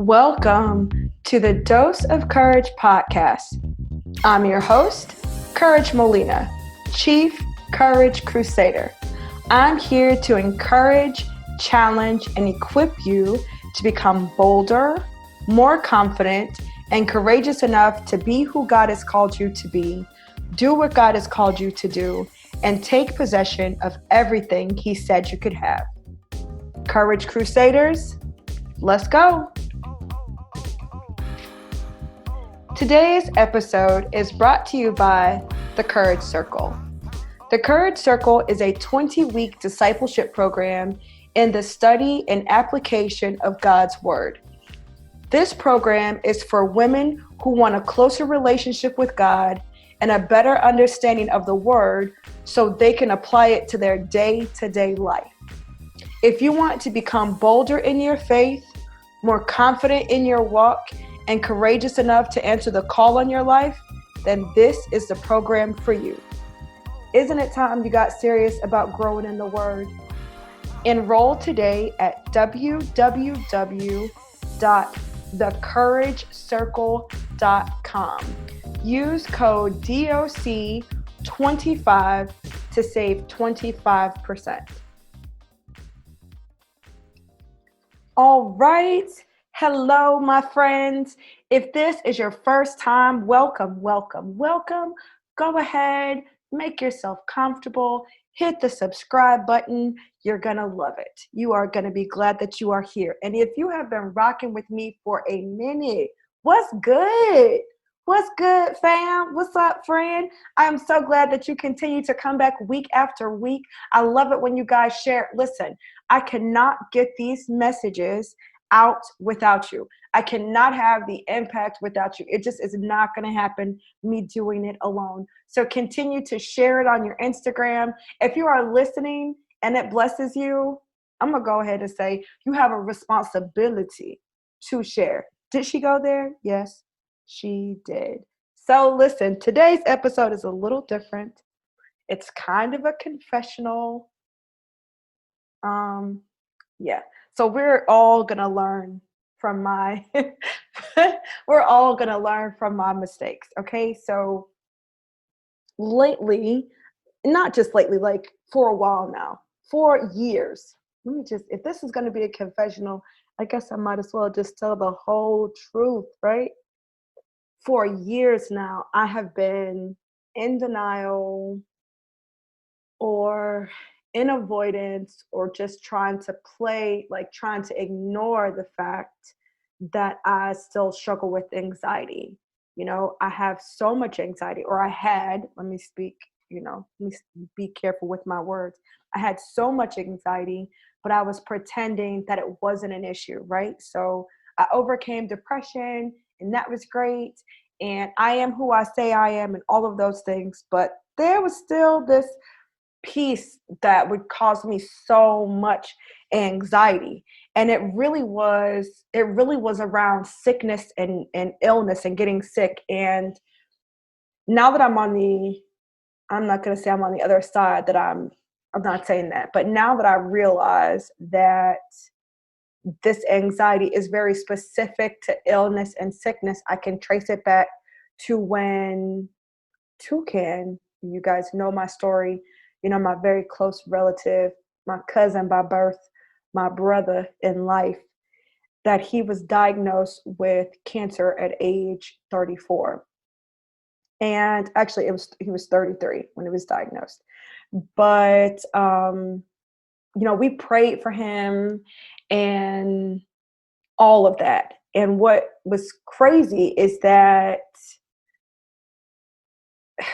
Welcome to the Dose of Courage podcast. I'm your host, Courage Molina, Chief Courage Crusader. I'm here to encourage, challenge, and equip you to become bolder, more confident, and courageous enough to be who God has called you to be, do what God has called you to do, and take possession of everything He said you could have. Courage Crusaders, let's go. Today's episode is brought to you by the Courage Circle. The Courage Circle is a 20-week discipleship program in the study and application of God's Word. This program is for women who want a closer relationship with God and a better understanding of the Word so they can apply it to their day-to-day life. If you want to become bolder in your faith, more confident in your walk, and courageous enough to answer the call on your life, then this is the program for you. Isn't it time you got serious about growing in the Word? Enroll today at www.thecouragecircle.com. Use code DOC25 to save 25%. All right. Hello, my friends. If this is your first time, welcome. Go ahead, make yourself comfortable, hit the subscribe button. You're going to love it. You are going to be glad that you are here. And if you have been rocking with me for a minute, what's good? What's good, fam? What's up, friend? I am so glad that you continue to come back week after week. I love it when you guys share. Listen, I cannot get these messages out without you. I cannot have the impact without you. It just is not going to happen, me doing it alone. So continue to share it on your Instagram. If you are listening and it blesses you, I'm going to go ahead and say you have a responsibility to share. Did she go there? Yes, she did. So listen, today's episode is a little different. It's kind of a confessional. So we're all going to learn from my mistakes. Okay. So lately, not just lately, like for a while now, for years, if this is going to be a confessional, I guess I might as well just tell the whole truth, right? For years now, I have been in denial or in avoidance or just trying to ignore the fact that I still struggle with anxiety. You know, I have so much anxiety, or I had, let me be careful with my words. I had so much anxiety, but I was pretending that it wasn't an issue, right? So I overcame depression, and that was great. And I am who I say I am and all of those things, but there was still this piece that would cause me so much anxiety. And it really was around sickness and illness and getting sick. And now that I'm not going to say I'm on the other side, that I'm not saying that, but now that I realize that this anxiety is very specific to illness and sickness, I can trace it back to when Toucan, you guys know my story, you know, my very close relative, my cousin by birth, my brother in life, that he was diagnosed with cancer at age 34. And actually he was 33 when he was diagnosed. But, we prayed for him and all of that. And what was crazy is that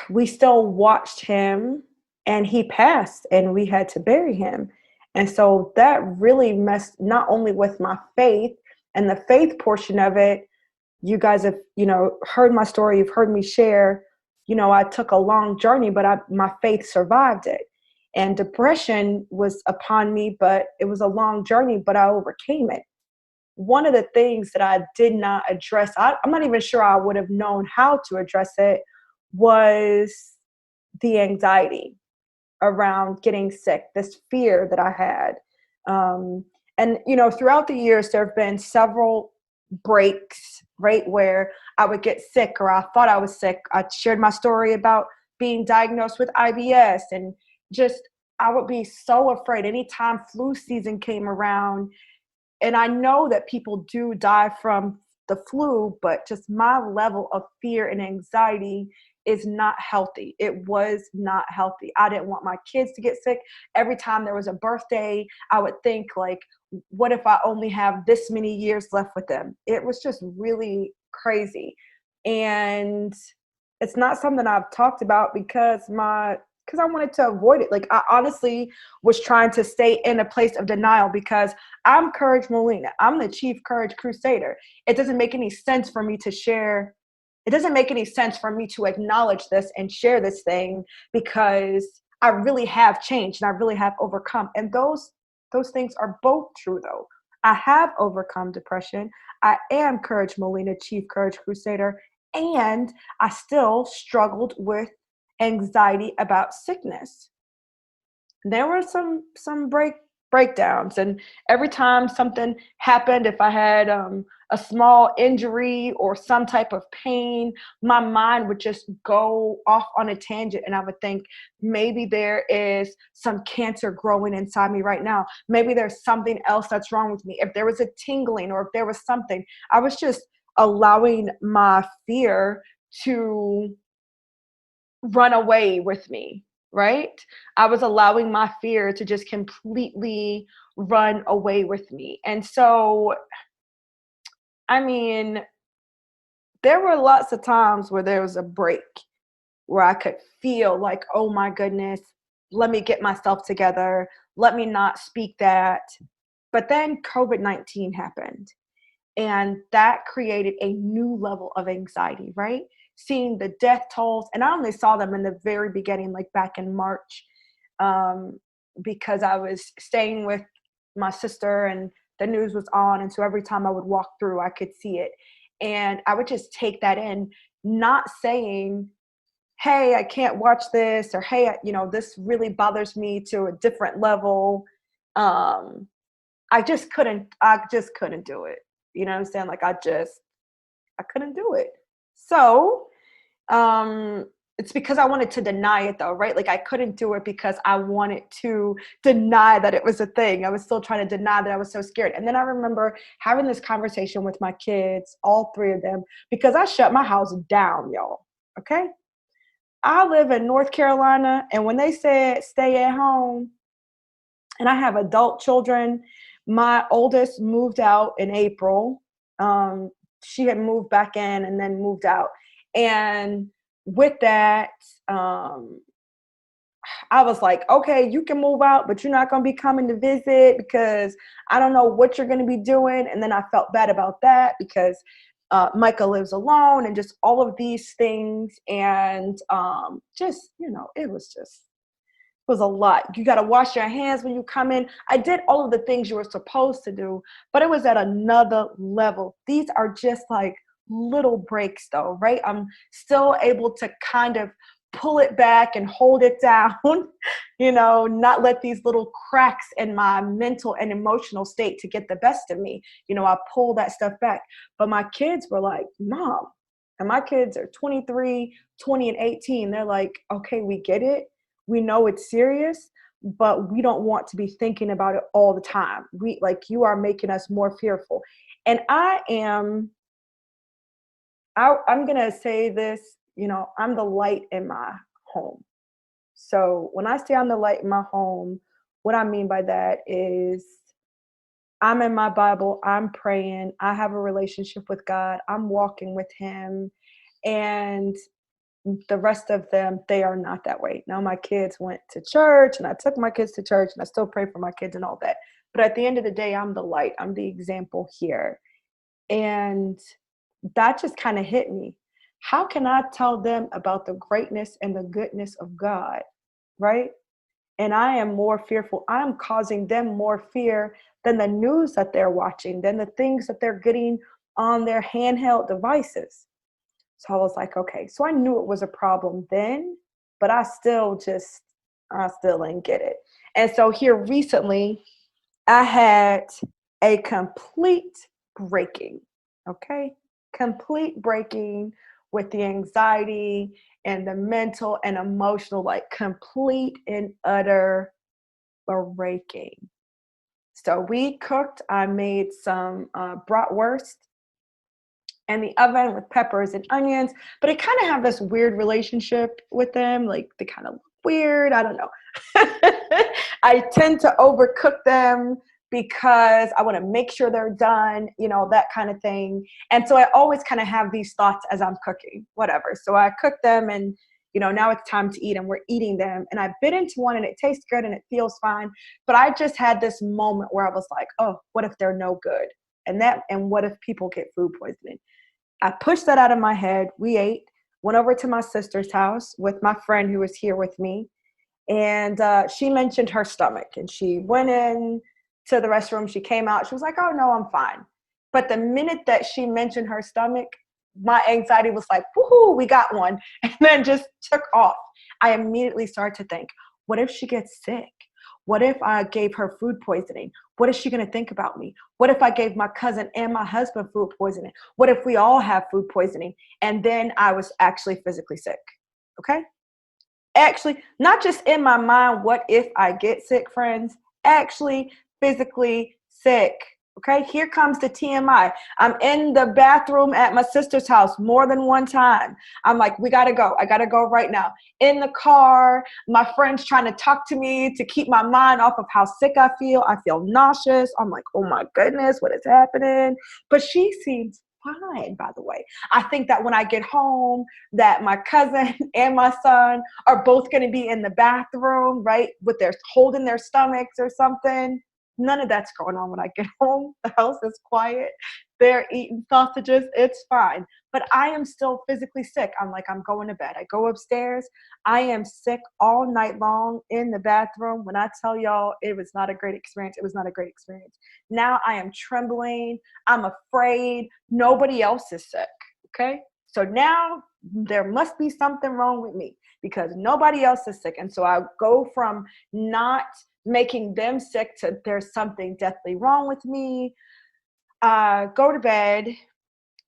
we still watched him, and he passed, and we had to bury him. And so that really messed not only with my faith and the faith portion of it. You guys have, heard my story. You've heard me share, I took a long journey, but my faith survived it. And depression was upon me, but it was a long journey, but I overcame it. One of the things that I did not address, I'm not even sure I would have known how to address it, was the anxiety around getting sick, this fear that I had. And throughout the years, there have been several breaks, right, where I would get sick or I thought I was sick. I shared my story about being diagnosed with IBS, and just I would be so afraid anytime flu season came around. And I know that people do die from the flu, but just my level of fear and anxiety is not healthy. It was not healthy. I didn't want my kids to get sick. Every time there was a birthday, I would think like, what if I only have this many years left with them? It was just really crazy. And it's not something I've talked about because I wanted to avoid it. Like I honestly was trying to stay in a place of denial because I'm Courage Molina. I'm the Chief Courage Crusader. It doesn't make any sense for me to share. It doesn't make any sense for me to acknowledge this and share this thing because I really have changed and I really have overcome. And those things are both true though. I have overcome depression. I am Courage Molina, Chief Courage Crusader, and I still struggled with anxiety about sickness. There were some breakdowns, and every time something happened, if I had a small injury or some type of pain, my mind would just go off on a tangent, and I would think maybe there is some cancer growing inside me right now. Maybe there's something else that's wrong with me. If there was a tingling or if there was something, I was just allowing my fear to run away with me, right? I was allowing my fear to just completely run away with me. And so, I mean, there were lots of times where there was a break where I could feel like, oh my goodness, let me get myself together. Let me not speak that. But then COVID-19 happened. And that created a new level of anxiety, right? Seeing the death tolls. And I only saw them in the very beginning, like back in March, because I was staying with my sister and the news was on. And so every time I would walk through, I could see it. And I would just take that in, not saying, hey, I can't watch this, or hey, this really bothers me to a different level. I just couldn't do it. You know what I'm saying? Like I couldn't do it. So, it's because I wanted to deny it though, right? Like I couldn't do it because I wanted to deny that it was a thing. I was still trying to deny that I was so scared. And then I remember having this conversation with my kids, all three of them, because I shut my house down, y'all. Okay? I live in North Carolina, and when they said stay at home, and I have adult children. My oldest moved out in April. She had moved back in and then moved out. And with that, I was like, okay, you can move out, but you're not going to be coming to visit because I don't know what you're going to be doing. And then I felt bad about that because Micah lives alone and just all of these things. And it was a lot. You got to wash your hands when you come in. I did all of the things you were supposed to do, but it was at another level. These are just like little breaks though, right? I'm still able to kind of pull it back and hold it down, not let these little cracks in my mental and emotional state to get the best of me. I pull that stuff back. But my kids were like, Mom, and my kids are 23, 20, and 18. They're like, okay, we get it. We know it's serious, but we don't want to be thinking about it all the time. You are making us more fearful. And I'm going to say this, I'm the light in my home. So when I say I'm the light in my home, what I mean by that is I'm in my Bible, I'm praying, I have a relationship with God, I'm walking with him, and the rest of them, they are not that way. Now my kids went to church and I took my kids to church and I still pray for my kids and all that. But at the end of the day, I'm the light. I'm the example here. And that just kind of hit me. How can I tell them about the greatness and the goodness of God, right? And I am more fearful. I'm causing them more fear than the news that they're watching, than the things that they're getting on their handheld devices. So I was like, okay. So I knew it was a problem then, but I still didn't get it. And so here recently, I had a complete breaking. Okay. Complete breaking with the anxiety and the mental and emotional, like complete and utter breaking. So we cooked. I made some bratwurst in the oven with peppers and onions, but I kind of have this weird relationship with them. Like they kind of look weird. I don't know. I tend to overcook them because I want to make sure they're done, that kind of thing. And so I always kind of have these thoughts as I'm cooking, whatever. So I cook them and now it's time to eat and we're eating them. And I bit into one and it tastes good and it feels fine. But I just had this moment where I was like, oh, what if they're no good? And what if people get food poisoning? I pushed that out of my head. We ate, went over to my sister's house with my friend who was here with me. And she mentioned her stomach. And she went in to the restroom. She came out. She was like, oh, no, I'm fine. But the minute that she mentioned her stomach, my anxiety was like, woohoo, we got one. And then just took off. I immediately started to think, what if she gets sick? What if I gave her food poisoning? What is she going to think about me? What if I gave my cousin and my husband food poisoning? What if we all have food poisoning? And then I was actually physically sick. Okay. Actually, not just in my mind, what if I get sick, friends? Actually, physically sick. Okay, here comes the TMI. I'm in the bathroom at my sister's house more than one time. I'm like, we gotta go. I gotta go right now. In the car, my friend's trying to talk to me to keep my mind off of how sick I feel. I feel nauseous. I'm like, oh my goodness, what is happening? But she seems fine, by the way. I think that when I get home, that my cousin and my son are both going to be in the bathroom, right, with their holding their stomachs or something. None of that's going on when I get home. The house is quiet. They're eating sausages. It's fine. But I am still physically sick. I'm like, I'm going to bed. I go upstairs. I am sick all night long in the bathroom. When I tell y'all it was not a great experience, it was not a great experience. Now I am trembling. I'm afraid. Nobody else is sick. Okay. So now there must be something wrong with me because nobody else is sick. And so I go from not making them sick to there's something deathly wrong with me. Go to bed.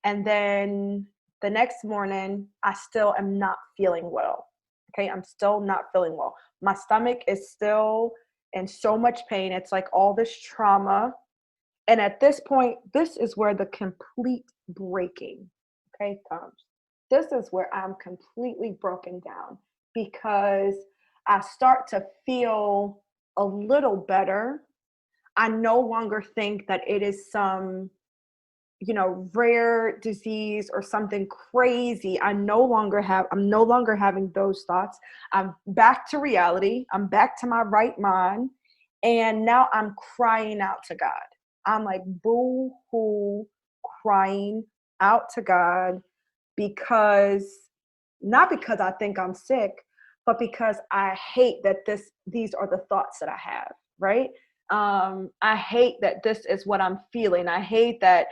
And then the next morning, I still am not feeling well. Okay. I'm still not feeling well. My stomach is still in so much pain. It's like all this trauma. And at this point, this is where the complete breaking, okay, comes. This is where I'm completely broken down because I start to feel a little better. I no longer think that it is some, rare disease or something crazy. I'm no longer having those thoughts. I'm back to reality. I'm back to my right mind. And now I'm crying out to God. I'm like boo hoo crying out to God because not because I think I'm sick, but because I hate that these are the thoughts that I have, right? I hate that this is what I'm feeling. I hate that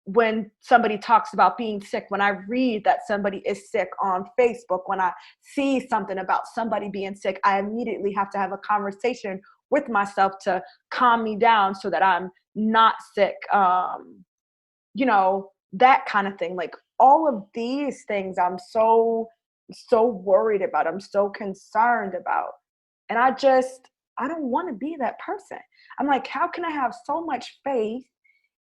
when somebody talks about being sick, when I read that somebody is sick on Facebook, when I see something about somebody being sick, I immediately have to have a conversation with myself to calm me down so that I'm not sick. That kind of thing. Like all of these things I'm so worried about. I'm so concerned about. And I don't want to be that person. I'm like, how can I have so much faith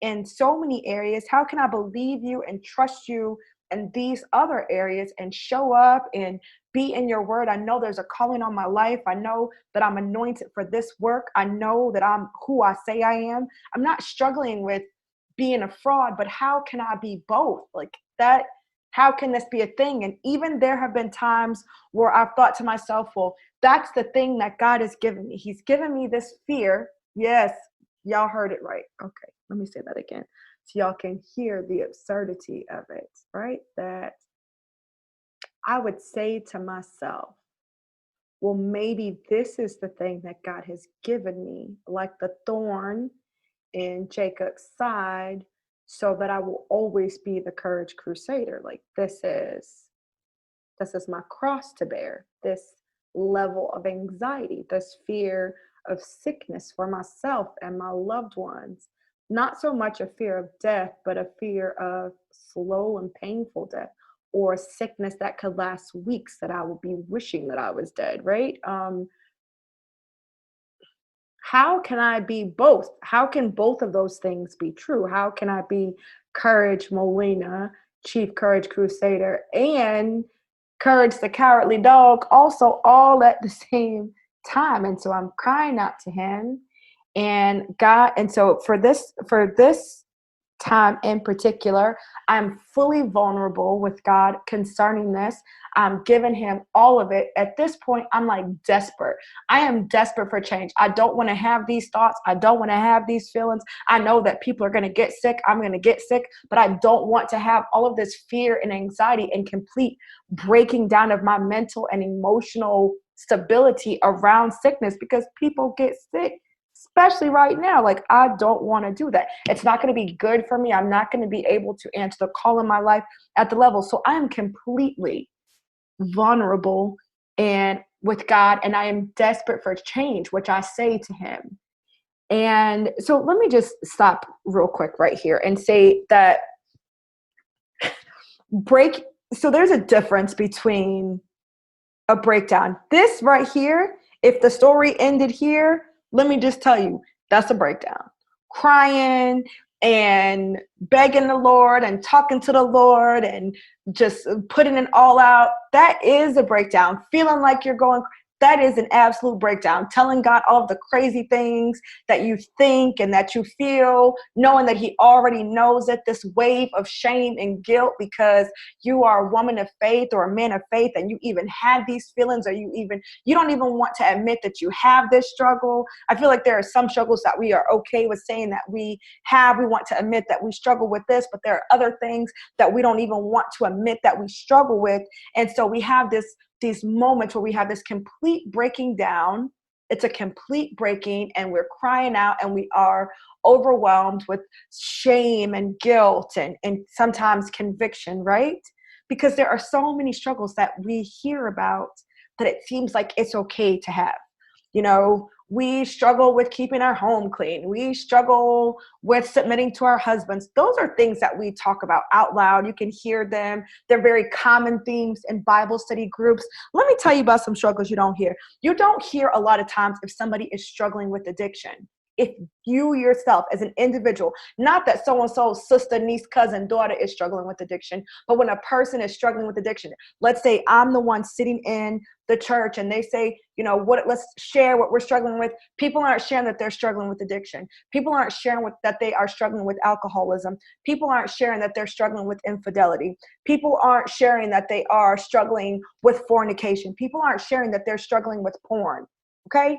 in so many areas? How can I believe you and trust you in these other areas and show up and be in your word? I know there's a calling on my life. I know that I'm anointed for this work. I know that I'm who I say I am. I'm not struggling with being a fraud, but how can I be both? Like that, how can this be a thing? And even there have been times where I've thought to myself, well, that's the thing that God has given me. He's given me this fear. Yes, y'all heard it right. Okay, let me say that again so y'all can hear the absurdity of it, right? That I would say to myself, well, maybe this is the thing that God has given me, like the thorn in Jacob's side, so that I will always be the courage crusader. Like this is my cross to bear, this level of anxiety, this fear of sickness for myself and my loved ones. not so much a fear of death, but a fear of slow and painful death, or sickness that could last weeks, that I would be wishing that I was dead, right? How can I be both? How can both of those things be true? How can I be Courage Molina, Chief Courage Crusader, and Courage the Cowardly Dog, also all at the same time? And so I'm crying out to him and God. And so for this time in particular, I'm fully vulnerable with God concerning this. I'm giving him all of it. At this point, I'm like desperate. I am desperate for change. I don't want to have these thoughts. I don't want to have these feelings. I know that people are going to get sick. I'm going to get sick, but I don't want to have all of this fear and anxiety and complete breaking down of my mental and emotional stability around sickness, because people get sick, especially right now. Like, I don't want to do that. It's not going to be good for me. I'm not going to be able to answer the call in my life at the level. So I am completely vulnerable and with God, and I am desperate for change, which I say to him. And so let me just stop real quick right here and say that so there's a difference between a breakdown. This right here, if the story ended here, let me just tell you, that's a breakdown. Crying and begging the Lord and talking to the Lord and just putting it all out, that is a breakdown. Feeling like you're going, that is an absolute breakdown. Telling God all of the crazy things that you think and that you feel, knowing that he already knows it, this wave of shame and guilt because you are a woman of faith or a man of faith and you even had these feelings, or you don't even want to admit that you have this struggle. I feel like there are some struggles that we are okay with saying that we have. We want to admit that we struggle with this, but there are other things that we don't even want to admit that we struggle with. And so we have these moments where we have this complete breaking down. It's a complete breaking, and we're crying out, and we are overwhelmed with shame and guilt and sometimes conviction, right? Because there are so many struggles that we hear about that it seems like it's okay to have. We struggle with keeping our home clean. We struggle with submitting to our husbands. Those are things that we talk about out loud. You can hear them. They're very common themes in Bible study groups. Let me tell you about some struggles you don't hear. You don't hear a lot of times if somebody is struggling with addiction. If you yourself as an individual, not that so-and-so sister, niece, cousin, daughter is struggling with addiction, but when a person is struggling with addiction, let's say I'm the one sitting in the church and they say, let's share what we're struggling with. People aren't sharing that they're struggling with addiction. People aren't sharing that they are struggling with alcoholism. People aren't sharing that they're struggling with infidelity. People aren't sharing that they are struggling with fornication. People aren't sharing that they're struggling with porn. Okay?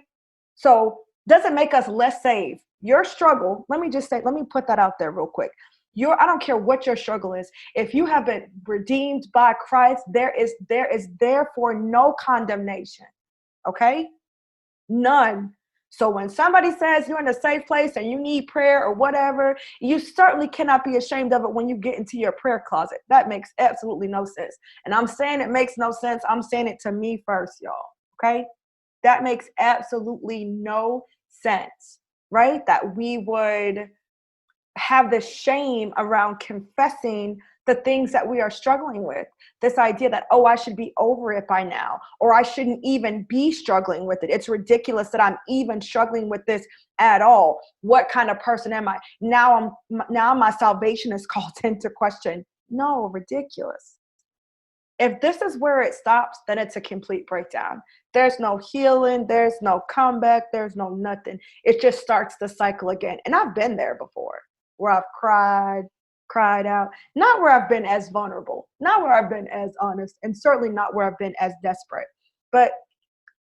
So doesn't make us less saved. Your struggle, let me put that out there real quick. I don't care what your struggle is. If you have been redeemed by Christ, there is therefore no condemnation. Okay? None. So when somebody says you're in a safe place and you need prayer or whatever, you certainly cannot be ashamed of it when you get into your prayer closet. That makes absolutely no sense. And I'm saying it makes no sense. I'm saying it to me first, y'all. Okay? That makes absolutely no sense, right? That we would have this shame around confessing the things that we are struggling with. This idea that, oh, I should be over it by now, or I shouldn't even be struggling with it. It's ridiculous that I'm even struggling with this at all. What kind of person am I? Now my salvation is called into question. No, ridiculous. If this is where it stops, then it's a complete breakdown. There's no healing. There's no comeback. There's no nothing. It just starts the cycle again. And I've been there before, where I've cried out, not where I've been as vulnerable, not where I've been as honest, and certainly not where I've been as desperate. But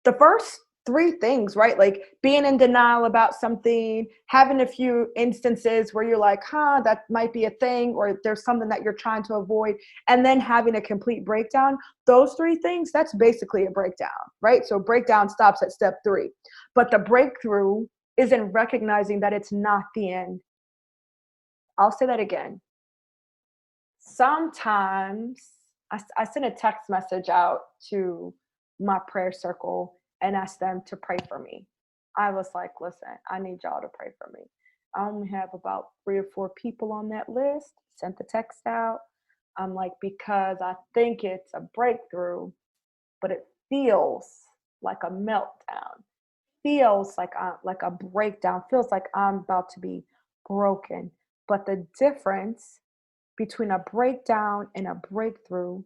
the first three things, right? Like being in denial about something, having a few instances where you're like, that might be a thing, or there's something that you're trying to avoid, and then having a complete breakdown. Those three things, that's basically a breakdown, right? So breakdown stops at step 3. But the breakthrough is in recognizing that it's not the end. I'll say that again. Sometimes I send a text message out to my prayer circle and asked them to pray for me. I was like, listen, I need y'all to pray for me. I only have about 3 or 4 people on that list. Sent the text out. I'm like, because I think it's a breakthrough, but it feels like a meltdown. Feels like a breakdown. Feels like I'm about to be broken. But the difference between a breakdown and a breakthrough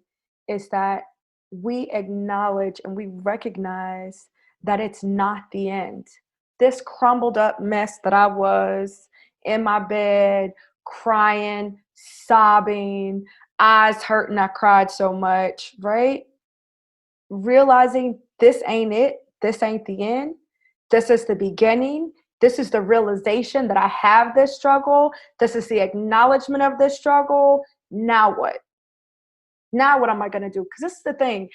is that we acknowledge and we recognize that it's not the end. This crumbled up mess that I was in my bed, crying, sobbing, eyes hurting, I cried so much, right? Realizing this ain't it, this ain't the end, this is the beginning. This is the realization that I have this struggle. This is the acknowledgement of this struggle. Now what? Now what am I going to do? Because this is the thing.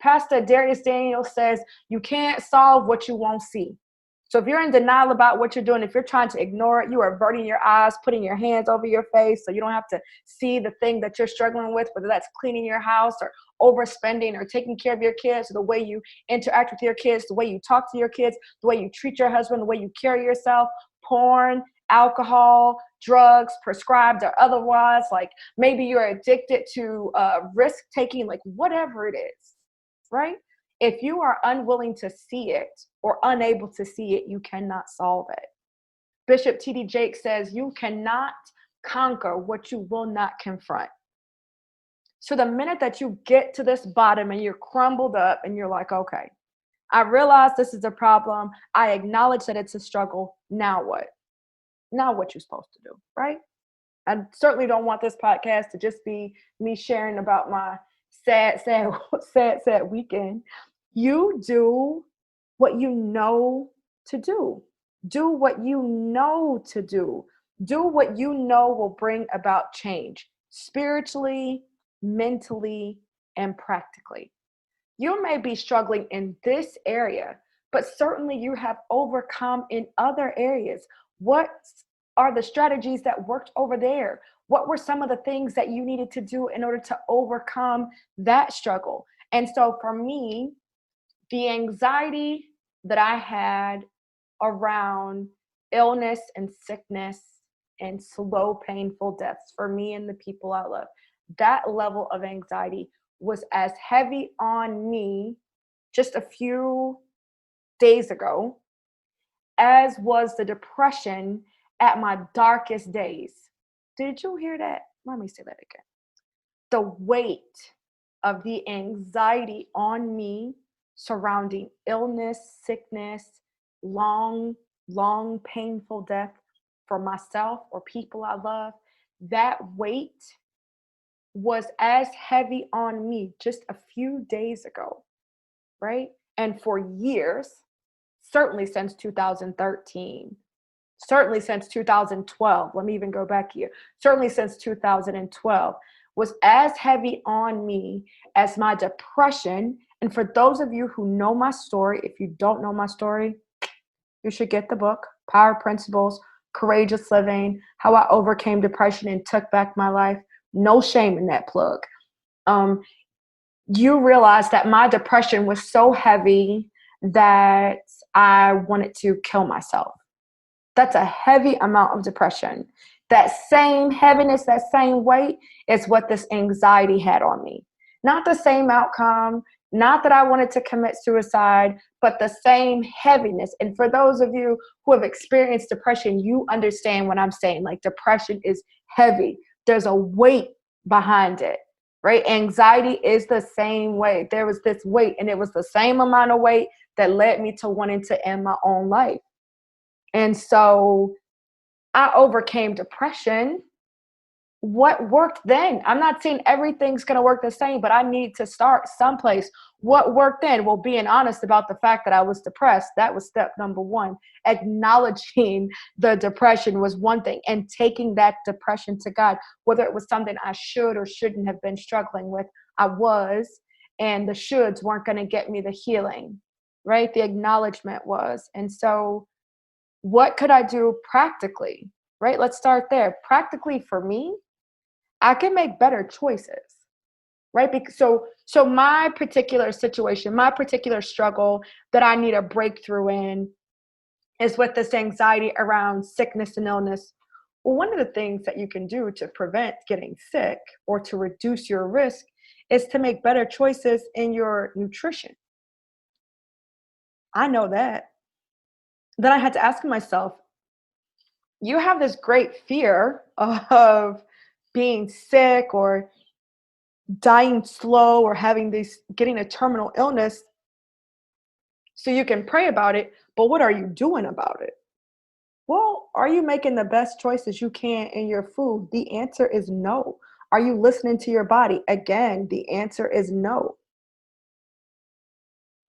Pastor Darius Daniel says, you can't solve what you won't see. So if you're in denial about what you're doing, if you're trying to ignore it, you are averting your eyes, putting your hands over your face so you don't have to see the thing that you're struggling with, whether that's cleaning your house or overspending or taking care of your kids, or the way you interact with your kids, the way you talk to your kids, the way you treat your husband, the way you carry yourself, porn, alcohol, drugs, prescribed or otherwise, like maybe you're addicted to risk taking, like whatever it is, right? If you are unwilling to see it or unable to see it, you cannot solve it. Bishop T.D. Jakes says, you cannot conquer what you will not confront. So the minute that you get to this bottom and you're crumbled up and you're like, okay, I realize this is a problem. I acknowledge that it's a struggle. Now what? Now what you're supposed to do, right? I certainly don't want this podcast to just be me sharing about my sad weekend. You do what you know to do. Do what you know to do. Do what you know will bring about change spiritually, mentally, and practically. You may be struggling in this area, but certainly you have overcome in other areas. What are the strategies that worked over there? What were some of the things that you needed to do in order to overcome that struggle? And so for me, the anxiety that I had around illness and sickness and slow, painful deaths for me and the people I love, that level of anxiety was as heavy on me just a few days ago as was the depression at my darkest days. Did you hear that? Let me say that again. The weight of the anxiety on me surrounding illness, sickness, long, painful death for myself or people I love, that weight was as heavy on me just a few days ago, right? And for years, certainly since 2013, certainly since 2012, let me even go back here, certainly since 2012, was as heavy on me as my depression. And for those of you who know my story, if you don't know my story, you should get the book, Power Principles, Courageous Living, How I Overcame Depression and Took Back My Life. No shame in that plug. You realize that my depression was so heavy that I wanted to kill myself. That's a heavy amount of depression. That same heaviness, that same weight is what this anxiety had on me. Not the same outcome, not that I wanted to commit suicide, but the same heaviness. And for those of you who have experienced depression, you understand what I'm saying. Like, depression is heavy. There's a weight behind it, right? Anxiety is the same way. There was this weight, and it was the same amount of weight that led me to wanting to end my own life. And so I overcame depression. What worked then? I'm not saying everything's going to work the same, but I need to start someplace. What worked then? Well, being honest about the fact that I was depressed, that was step number one. Acknowledging the depression was one thing, and taking that depression to God, whether it was something I should or shouldn't have been struggling with, I was, and the shoulds weren't going to get me the healing, right? The acknowledgement was. And so what could I do practically, right? Let's start there. Practically for me, I can make better choices, right? So my particular situation, my particular struggle that I need a breakthrough in is with this anxiety around sickness and illness. Well, one of the things that you can do to prevent getting sick or to reduce your risk is to make better choices in your nutrition. I know that. Then I had to ask myself, you have this great fear of being sick or dying slow or having this getting a terminal illness, so you can pray about it, but what are you doing about it? Well, are you making the best choices you can in your food? The answer is no. Are you listening to your body? Again, the answer is no.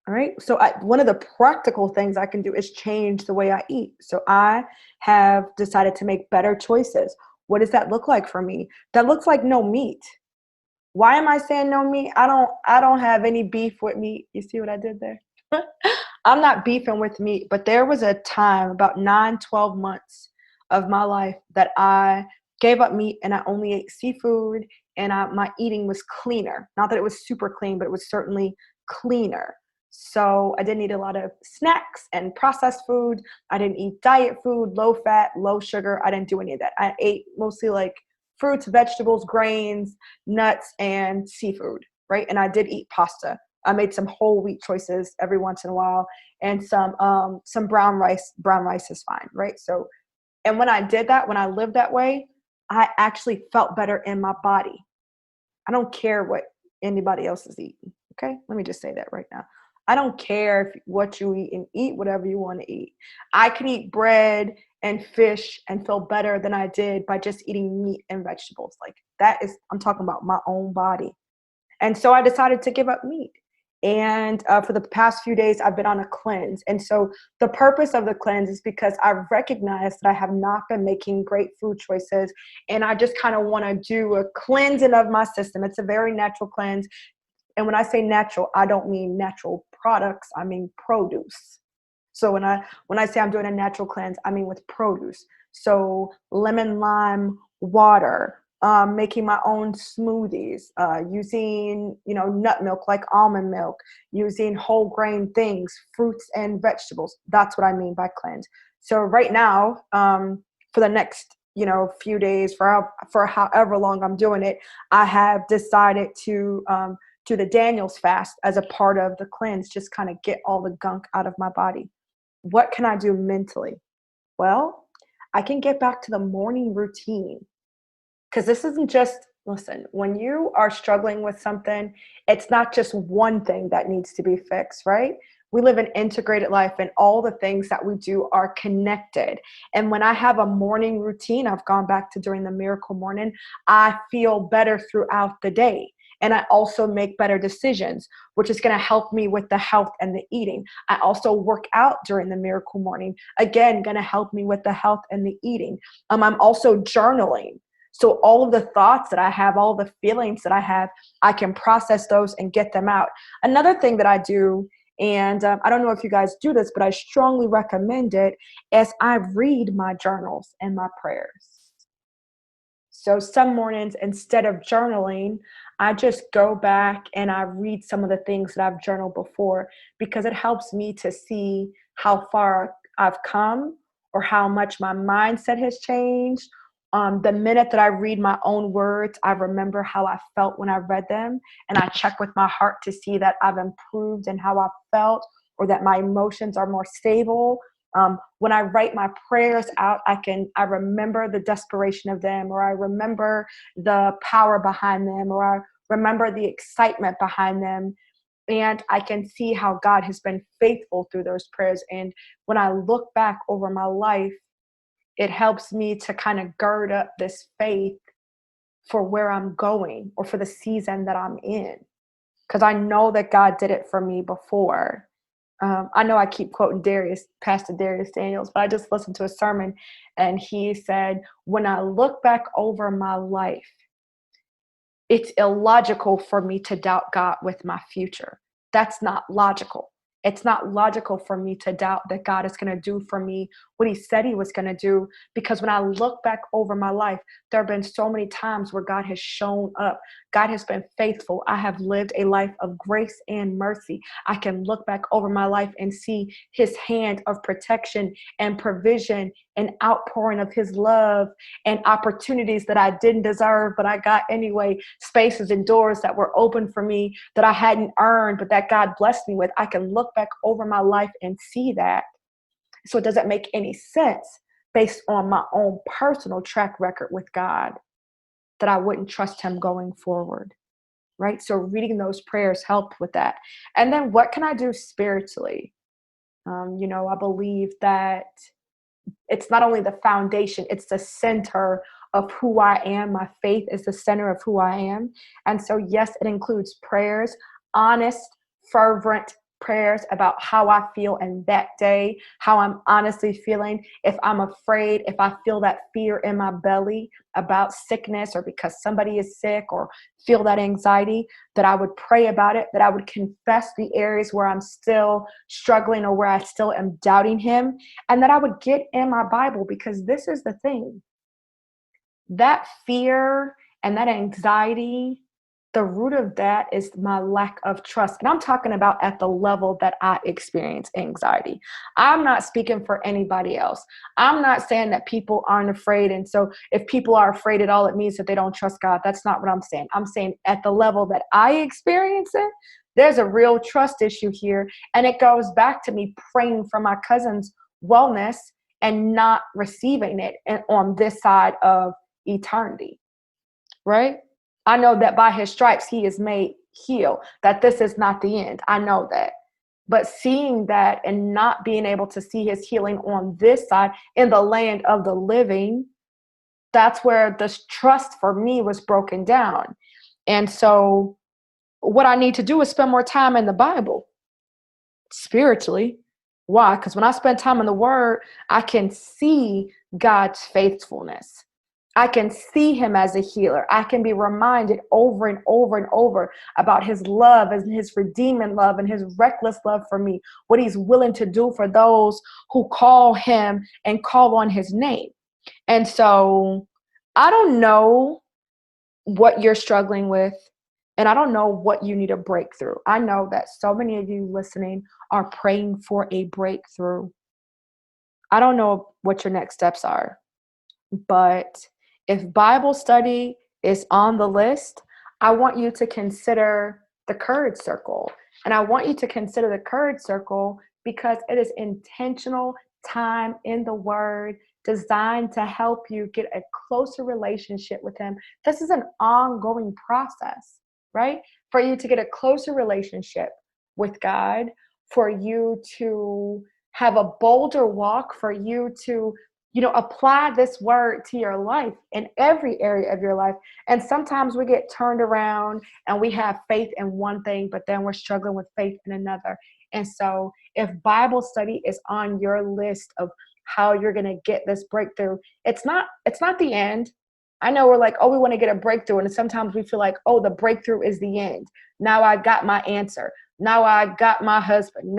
All right. So, one of the practical things I can do is change the way I eat. So, I have decided to make better choices. What does that look like for me? That looks like no meat. Why am I saying no meat? I don't have any beef with meat. You see what I did there? I'm not beefing with meat, but there was a time about 9, 12 months of my life that I gave up meat and I only ate seafood, and my eating was cleaner. Not that it was super clean, but it was certainly cleaner. So I didn't eat a lot of snacks and processed food. I didn't eat diet food, low fat, low sugar. I didn't do any of that. I ate mostly like fruits, vegetables, grains, nuts, and seafood, right? And I did eat pasta. I made some whole wheat choices every once in a while, and some brown rice. Brown rice is fine, right? So, and when I did that, when I lived that way, I actually felt better in my body. I don't care what anybody else is eating. Okay, let me just say that right now. I don't care what you eat, and eat whatever you want to eat. I can eat bread and fish and feel better than I did by just eating meat and vegetables. Like that is, I'm talking about my own body. And so I decided to give up meat. And for the past few days, I've been on a cleanse. And so the purpose of the cleanse is because I recognize that I have not been making great food choices. And I just kind of want to do a cleansing of my system. It's a very natural cleanse. And when I say natural, I don't mean natural products. I mean produce. So when I say I'm doing a natural cleanse, I mean with produce. So lemon lime water, making my own smoothies, using nut milk like almond milk, using whole grain things, fruits and vegetables. That's what I mean by cleanse. So right now, for the next few days, for however long I'm doing it, I have decided to do the Daniel's fast as a part of the cleanse, just kind of get all the gunk out of my body. What can I do mentally? Well, I can get back to the morning routine, because this isn't just, listen, when you are struggling with something, it's not just one thing that needs to be fixed, right? We live an integrated life, and all the things that we do are connected. And when I have a morning routine, I've gone back to during the miracle morning, I feel better throughout the day. And I also make better decisions, which is going to help me with the health and the eating. I also work out during the miracle morning, again, going to help me with the health and the eating. I'm also journaling. So all of the thoughts that I have, all the feelings that I have, I can process those and get them out. Another thing that I do, and I don't know if you guys do this, but I strongly recommend it, is I read my journals and my prayers. So some mornings, instead of journaling, I just go back and I read some of the things that I've journaled before, because it helps me to see how far I've come or how much my mindset has changed. The minute that I read my own words, I remember how I felt when I read them, and I check with my heart to see that I've improved in how I felt, or that my emotions are more stable. When I write my prayers out, I remember the desperation of them, or I remember the power behind them, or I remember the excitement behind them. And I can see how God has been faithful through those prayers. And when I look back over my life, it helps me to kind of gird up this faith for where I'm going or for the season that I'm in. Because I know that God did it for me before. I know I keep quoting Pastor Darius Daniels, but I just listened to a sermon, and he said, when I look back over my life, it's illogical for me to doubt God with my future. That's not logical. It's not logical for me to doubt that God is going to do for me what he said he was going to do. Because when I look back over my life, there have been so many times where God has shown up. God has been faithful. I have lived a life of grace and mercy. I can look back over my life and see his hand of protection and provision and outpouring of his love and opportunities that I didn't deserve, but I got anyway, spaces and doors that were open for me that I hadn't earned, but that God blessed me with. I can look back over my life and see that. So it doesn't make any sense based on my own personal track record with God that I wouldn't trust him going forward, right? So reading those prayers helped with that. And then what can I do spiritually? I believe that it's not only the foundation, it's the center of who I am. My faith is the center of who I am. And so, yes, it includes prayers, honest, fervent prayers about how I feel in that day, how I'm honestly feeling. If I'm afraid, if I feel that fear in my belly about sickness or because somebody is sick or feel that anxiety, that I would pray about it, that I would confess the areas where I'm still struggling or where I still am doubting him, and that I would get in my Bible, because this is the thing. That fear and that anxiety, the root of that is my lack of trust. And I'm talking about at the level that I experience anxiety. I'm not speaking for anybody else. I'm not saying that people aren't afraid. And so if people are afraid at all, it means that they don't trust God. That's not what I'm saying. I'm saying at the level that I experience it, there's a real trust issue here. And it goes back to me praying for my cousin's wellness and not receiving it on this side of eternity, right? I know that by his stripes, he is made heal, that this is not the end. I know that. But seeing that and not being able to see his healing on this side in the land of the living, that's where the trust for me was broken down. And so what I need to do is spend more time in the Bible spiritually. Why? Because when I spend time in the Word, I can see God's faithfulness. I can see him as a healer. I can be reminded over and over and over about his love and his redeeming love and his reckless love for me, what he's willing to do for those who call him and call on his name. And so I don't know what you're struggling with, and I don't know what you need a breakthrough. I know that so many of you listening are praying for a breakthrough. I don't know what your next steps are, but if Bible study is on the list, I want you to consider the Courage Circle. And I want you to consider the Courage Circle because it is intentional time in the Word designed to help you get a closer relationship with him. This is an ongoing process, right? For you to get a closer relationship with God, for you to have a bolder walk, for you to apply this word to your life in every area of your life. And sometimes we get turned around and we have faith in one thing, but then we're struggling with faith in another. And so if Bible study is on your list of how you're going to get this breakthrough, it's not the end. I know we're like, oh, we want to get a breakthrough. And sometimes we feel like, oh, the breakthrough is the end. Now I got my answer. Now I got my husband.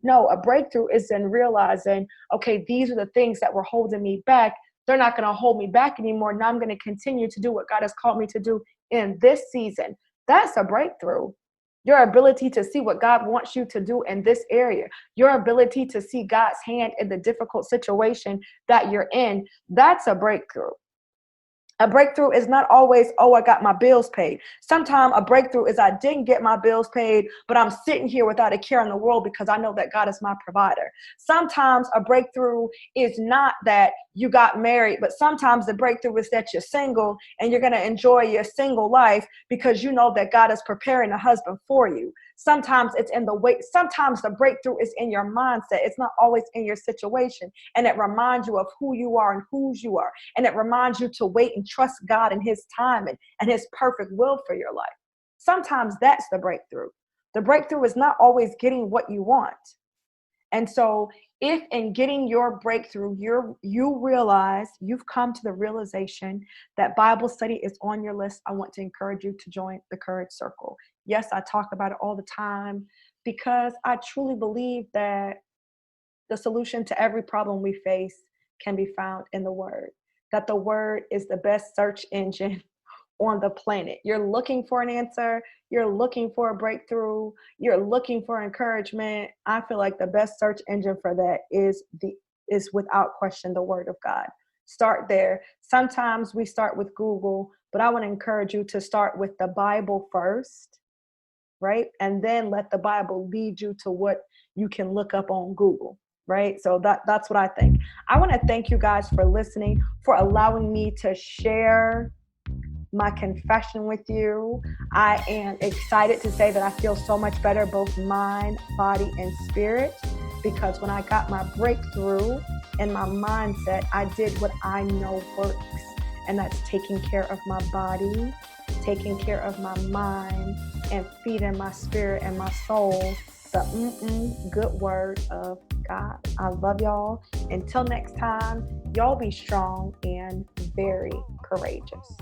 No, a breakthrough is in realizing, okay, these are the things that were holding me back. They're not going to hold me back anymore. Now I'm going to continue to do what God has called me to do in this season. That's a breakthrough. Your ability to see what God wants you to do in this area, your ability to see God's hand in the difficult situation that you're in, that's a breakthrough. A breakthrough is not always, oh, I got my bills paid. Sometimes a breakthrough is I didn't get my bills paid, but I'm sitting here without a care in the world because I know that God is my provider. Sometimes a breakthrough is not that you got married, but sometimes the breakthrough is that you're single and you're going to enjoy your single life because you know that God is preparing a husband for you. Sometimes it's in the way. Sometimes the breakthrough is in your mindset. It's not always in your situation. And it reminds you of who you are and whose you are. And it reminds you to wait and trust God and his timing and his perfect will for your life. Sometimes that's the breakthrough. The breakthrough is not always getting what you want. And so if in getting your breakthrough, you realize, you've come to the realization that Bible study is on your list, I want to encourage you to join the Courage Circle. Yes, I talk about it all the time because I truly believe that The solution to every problem we face can be found in the Word. That the Word is the best search engine on the planet. You're looking for an answer, you're looking for a breakthrough, you're looking for encouragement. I feel like the best search engine for that is without question the Word of God. Start there. Sometimes we start with Google, but I want to encourage you to start with the Bible first, right? And then let the Bible lead you to what you can look up on Google, right? So that's what I think. I want to thank you guys for listening, for allowing me to share my confession with you. I am excited to say that I feel so much better, both mind, body, and spirit, because when I got my breakthrough in my mindset, I did what I know works, and that's taking care of my body, taking care of my mind, and feeding my spirit and my soul the good word of God. I love y'all. Until next time, y'all be strong and very courageous.